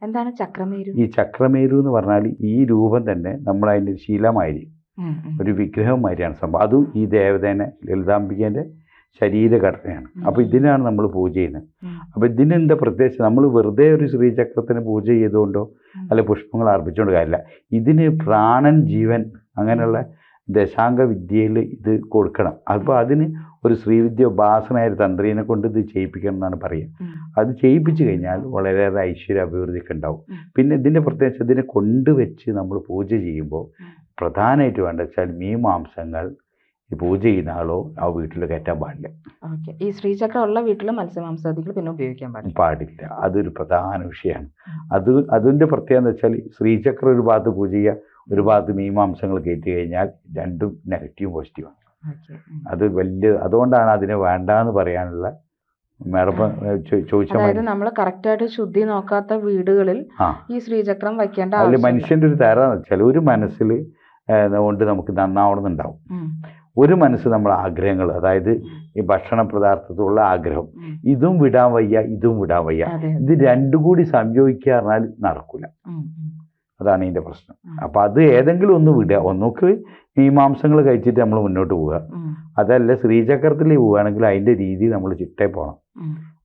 എന്താണ് ചക്രമേരു? ഈ ചക്രമേരു എന്ന് പറഞ്ഞാൽ ഈ രൂപം തന്നെ നമ്മൾ അതിൻ്റെ ശീലമാതിരി ഒരു വിഗ്രഹം മാതിരിയാണ് സംഭവം. അതും ഈ ദേവതേനെ ലളിതാംബികേൻ്റെ ശരീരഘടനയാണ്. അപ്പോൾ ഇതിനാണ് നമ്മൾ പൂജ ചെയ്യുന്നത്. അപ്പോൾ ഇതിനെന്താ പ്രത്യേകിച്ച് നമ്മൾ വെറുതെ ഒരു ശ്രീചക്രത്തിന് പൂജ ചെയ്തുകൊണ്ടോ അല്ലെ പുഷ്പങ്ങൾ അർപ്പിച്ചുകൊണ്ട് കാര്യമില്ല. ഇതിന് പ്രാണൻ, ജീവൻ, അങ്ങനെയുള്ള ദശാംഗ വിദ്യയിൽ ഇത് കൊടുക്കണം. അപ്പോൾ അതിന് ഒരു ശ്രീവിദ്യ ഉപാസനായ തന്ത്രീനെ കൊണ്ട് ഇത് ചെയ്യിപ്പിക്കണം എന്നാണ് പറയുക. അത് ചെയ്യിപ്പിച്ചു കഴിഞ്ഞാൽ വളരെയേറെ ഐശ്വര്യ അഭിവൃദ്ധിയൊക്കെ ഉണ്ടാവും. പിന്നെ ഇതിൻ്റെ പ്രത്യേകിച്ച് ഇതിനെ കൊണ്ടുവച്ച് നമ്മൾ പൂജ ചെയ്യുമ്പോൾ പ്രധാനമായിട്ട് വേണ്ട വെച്ചാൽ മീമാംസങ്ങൾ ഈ പൂജ ചെയ്യുന്ന ആളോ ആ വീട്ടിൽ കയറ്റാൻ പാടില്ല. ഈ ശ്രീചക്രം ഉള്ള വീട്ടിൽ മത്സ്യമാംസാദികൾ പിന്നെ ഉപയോഗിക്കാൻ പാടില്ല. അതൊരു പ്രധാന വിഷയമാണ്. അതിൻ്റെ പ്രത്യേകത എന്ന് വെച്ചാൽ ശ്രീചക്രം ഒരു ഭാഗത്ത് പൂജ ചെയ്യുക, ഒരു ഭാഗത്ത് മീമാംസങ്ങൾ കയറ്റി കഴിഞ്ഞാൽ രണ്ടും നെഗറ്റീവും പോസിറ്റീവാണ്. അത് അതുകൊണ്ടാണ് അതിനെ വേണ്ടാന്ന് പറയാനുള്ള ചോദിച്ചാൽ നമ്മൾ കറക്റ്റായിട്ട് ശുദ്ധി നോക്കാത്ത വീടുകളിൽ ഈ ശ്രീചക്രം വയ്ക്കേണ്ട. അതിൽ മനുഷ്യൻ്റെ ഒരു തരാന്ന് വെച്ചാൽ ഒരു മനസ്സിൽ കൊണ്ട് നമുക്ക് നന്നാവണമെന്നുണ്ടാവും. ഒരു മനസ്സ് നമ്മൾ ആഗ്രഹങ്ങൾ, അതായത് ഈ ഭക്ഷണ പദാർത്ഥത്തിലുള്ള ആഗ്രഹം, ഇതും വിടാൻ വയ്യ, ഇതും വിടാൻ വയ്യ. ഇത് രണ്ടും കൂടി സംയോജിക്കുക പറഞ്ഞാൽ നടക്കില്ല. അതാണ് ഇതിൻ്റെ പ്രശ്നം. അപ്പം അത് ഏതെങ്കിലും ഒന്ന് വിടുക. ഒന്നൊക്കെ മീമാംസങ്ങൾ കഴിച്ചിട്ട് നമ്മൾ മുന്നോട്ട് പോവുക. അതല്ല ശ്രീചക്രത്തിൽ പോവുകയാണെങ്കിൽ അതിൻ്റെ രീതി നമ്മൾ ചിട്ടേ പോകണം.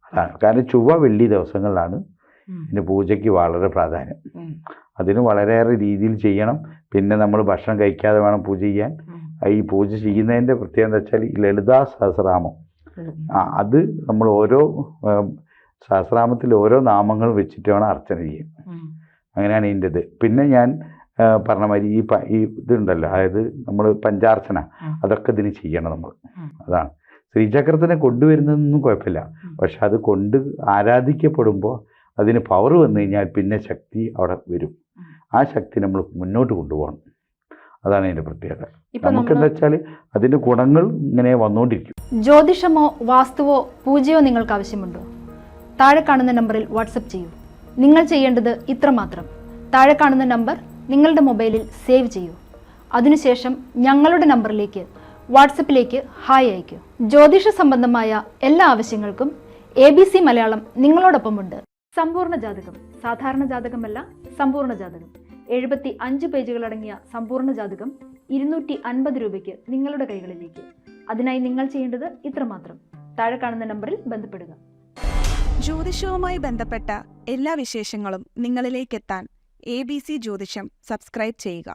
അതാണ് കാരണം ചൊവ്വ വെള്ളി ദിവസങ്ങളിലാണ് ഇതിൻ്റെ പൂജയ്ക്ക് വളരെ പ്രാധാന്യം. അതിന് വളരെയേറെ രീതിയിൽ ചെയ്യണം. പിന്നെ നമ്മൾ ഭക്ഷണം കഴിക്കാതെ വേണം പൂജ ചെയ്യാൻ. ഈ പൂജ ചെയ്യുന്നതിൻ്റെ പ്രത്യേകത എന്താ വെച്ചാൽ ലളിതാ സഹസ്രനാമം, അത് നമ്മൾ ഓരോ സഹസ്രനാമത്തിൽ ഓരോ നാമങ്ങൾ വെച്ചിട്ട് വേണം അർച്ചന ചെയ്യാൻ. അങ്ങനെയാണ് ഇതിൻ്റെ ഇത്. പിന്നെ ഞാൻ പറഞ്ഞ മാതിരി ഈ ഇതുണ്ടല്ലോ, അതായത് നമ്മൾ പഞ്ചാർച്ചന, അതൊക്കെ ഇതിന് ചെയ്യണം നമ്മൾ. അതാണ് ശ്രീചക്രത്തിനെ കൊണ്ടുവരുന്നതൊന്നും കുഴപ്പമില്ല. പക്ഷെ അത് കൊണ്ട് ആരാധിക്കപ്പെടുമ്പോൾ അതിന് പവർ വന്നു കഴിഞ്ഞാൽ പിന്നെ ശക്തി അവിടെ വരും. ആ ശക്തി നമ്മൾ മുന്നോട്ട് കൊണ്ടുപോകണം. അതാണ് അതിൻ്റെ പ്രത്യേകത. നമുക്കെന്താ വെച്ചാൽ അതിൻ്റെ ഗുണങ്ങൾ ഇങ്ങനെ വന്നുകൊണ്ടിരിക്കും. ജ്യോതിഷമോ വാസ്തുവോ പൂജയോ നിങ്ങൾക്ക് ആവശ്യമുണ്ടോ? താഴെ കാണുന്ന നമ്പറിൽ വാട്സപ്പ് ചെയ്യൂ. നിങ്ങൾ ചെയ്യേണ്ടത് ഇത്രമാത്രം: താഴെ കാണുന്ന നമ്പർ നിങ്ങളുടെ മൊബൈലിൽ സേവ് ചെയ്യൂ. അതിനുശേഷം ഞങ്ങളുടെ നമ്പറിലേക്ക് വാട്സപ്പിലേക്ക് ഹായ് അയയ്ക്കൂ. ജ്യോതിഷ സംബന്ധമായ എല്ലാ ആവശ്യങ്ങൾക്കും ABC മലയാളം നിങ്ങളോടൊപ്പമുണ്ട്. സമ്പൂർണ്ണ ജാതകം, സാധാരണ ജാതകമല്ല, സമ്പൂർണ്ണ ജാതകം. 75 പേജുകളടങ്ങിയ സമ്പൂർണ്ണ ജാതകം 250 രൂപയ്ക്ക് നിങ്ങളുടെ കൈകളിലേക്ക്. അതിനായി നിങ്ങൾ ചെയ്യേണ്ടത് ഇത്രമാത്രം: താഴെ കാണുന്ന നമ്പറിൽ ബന്ധപ്പെടുക. ജ്യോതിഷവുമായി ബന്ധപ്പെട്ട എല്ലാ വിശേഷങ്ങളും നിങ്ങളിലേക്കെത്താൻ ABC ജ്യോതിഷം സബ്സ്ക്രൈബ് ചെയ്യുക.